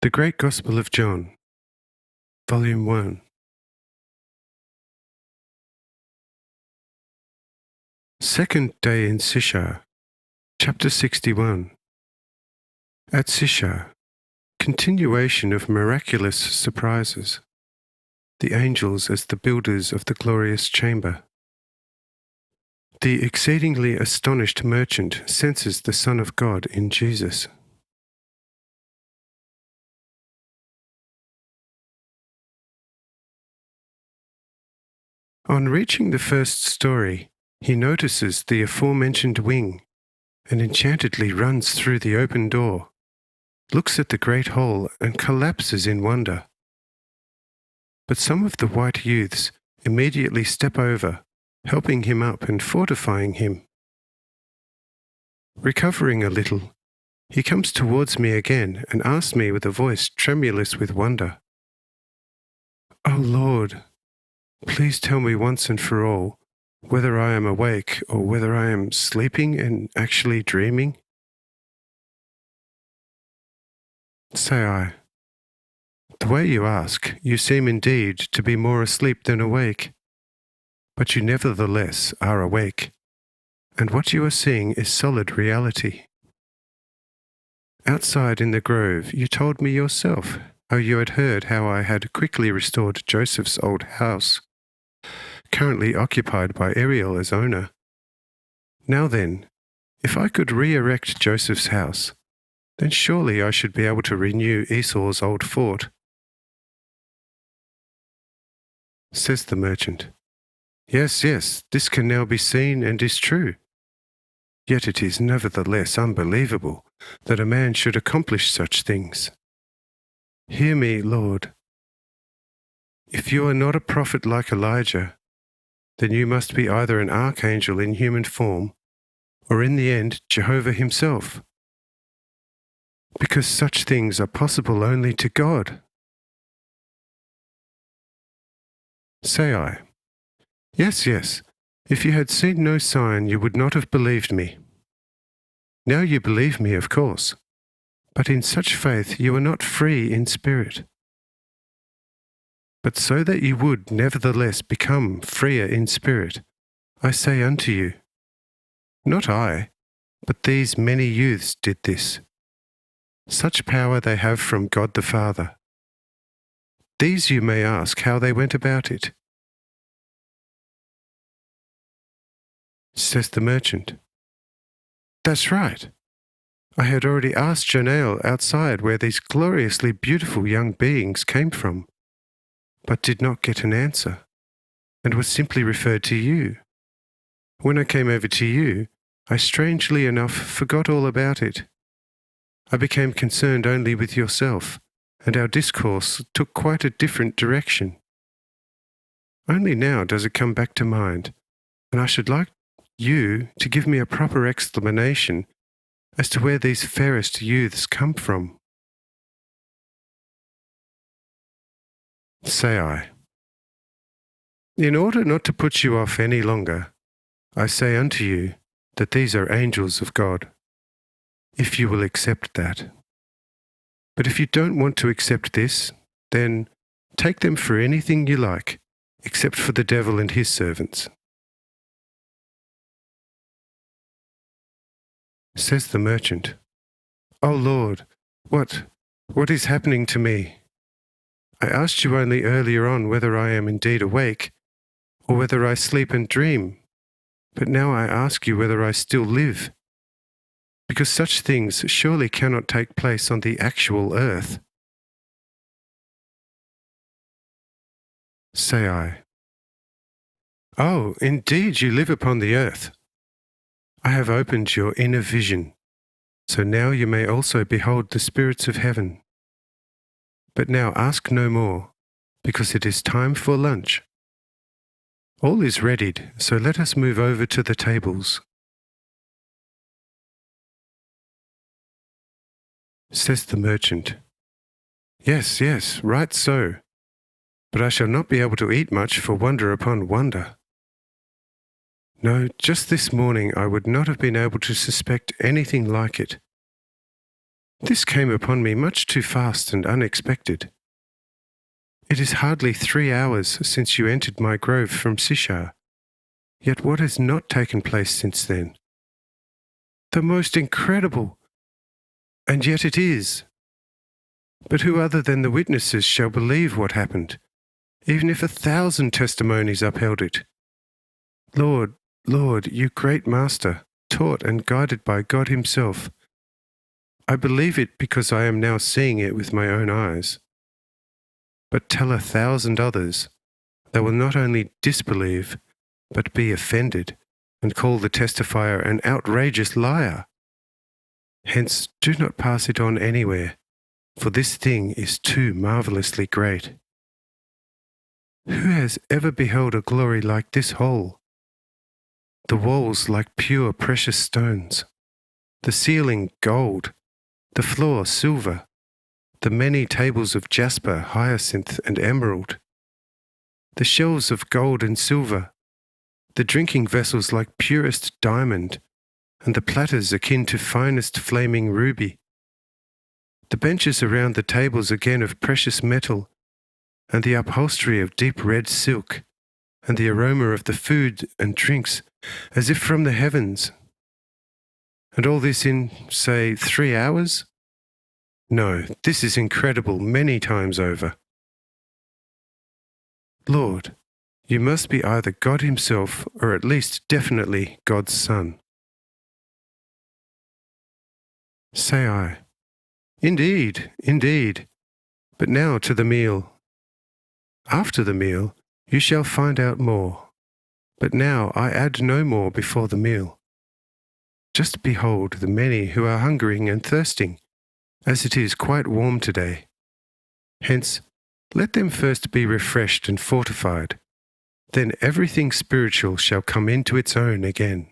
The Great Gospel of John, Volume 1. Second day in Sishar, Chapter 61. At Sishar, continuation of miraculous surprises. The angels as the builders of the glorious chamber. The exceedingly astonished merchant senses the Son of God in Jesus. On reaching the first story, he notices the aforementioned wing and enchantedly runs through the open door, looks at the great hall and collapses in wonder. But some of the white youths immediately step over, helping him up and fortifying him. Recovering a little, he comes towards me again and asks me with a voice tremulous with wonder, "O Lord, please tell me once and for all whether I am awake or whether I am sleeping and actually dreaming." Say I, "The way you ask, you seem indeed to be more asleep than awake, but you nevertheless are awake, and what you are seeing is solid reality. Outside in the grove you told me yourself how you had heard how I had quickly restored Joseph's old house, currently occupied by Ariel as owner. Now then, if I could re-erect Joseph's house, then surely I should be able to renew Esau's old fort." Says the merchant, Yes, this can now be seen and is true. Yet it is nevertheless unbelievable that a man should accomplish such things. Hear me, Lord. If you are not a prophet like Elijah, then you must be either an archangel in human form, or in the end Jehovah himself, because such things are possible only to God. Say I, Yes, if you had seen no sign you would not have believed me. Now you believe me, of course, but in such faith you are not free in spirit. But so that you would nevertheless become freer in spirit, I say unto you, not I, but these many youths did this. Such power they have from God the Father. These you may ask how they went about it. Says the merchant, That's right. I had already asked Jonael outside where these gloriously beautiful young beings came from, but did not get an answer, and was simply referred to you. When I came over to you, I strangely enough forgot all about it. I became concerned only with yourself, and our discourse took quite a different direction. Only now does it come back to mind, and I should like you to give me a proper explanation as to where these fairest youths come from. Say I, In order not to put you off any longer, I say unto you that these are angels of God, if you will accept that. But if you don't want to accept this, then take them for anything you like, except for the devil and his servants. Says the merchant, O Lord, what is happening to me? I asked you only earlier on whether I am indeed awake, or whether I sleep and dream, but now I ask you whether I still live, because such things surely cannot take place on the actual earth. Say I, Oh, indeed you live upon the earth. I have opened your inner vision, so now you may also behold the spirits of heaven. But now ask no more, because it is time for lunch. All is readied, so let us move over to the tables. Says the merchant, Yes, right so. But I shall not be able to eat much for wonder upon wonder. No, just this morning I would not have been able to suspect anything like it. This came upon me much too fast and unexpected. It is hardly 3 hours since you entered my grove from Sishar, yet what has not taken place since then? The most incredible! And yet it is. But who other than the witnesses shall believe what happened, even if 1,000 testimonies upheld it? Lord, Lord, you great Master, taught and guided by God Himself, I believe it because I am now seeing it with my own eyes. But tell 1,000 others, they will not only disbelieve, but be offended, and call the testifier an outrageous liar. Hence, do not pass it on anywhere, for this thing is too marvellously great. Who has ever beheld a glory like this whole? The walls like pure precious stones, the ceiling gold, the floor silver, the many tables of jasper, hyacinth, and emerald, the shelves of gold and silver, the drinking vessels like purest diamond, and the platters akin to finest flaming ruby, the benches around the tables again of precious metal, and the upholstery of deep red silk, and the aroma of the food and drinks as if from the heavens. And all this in, say, 3 hours? No, this is incredible many times over. Lord, you must be either God Himself or at least definitely God's Son. Say I, Indeed, indeed. But now to the meal. After the meal, you shall find out more. But now I add no more before the meal. Just behold the many who are hungering and thirsting, as it is quite warm today. Hence, let them first be refreshed and fortified. Then everything spiritual shall come into its own again.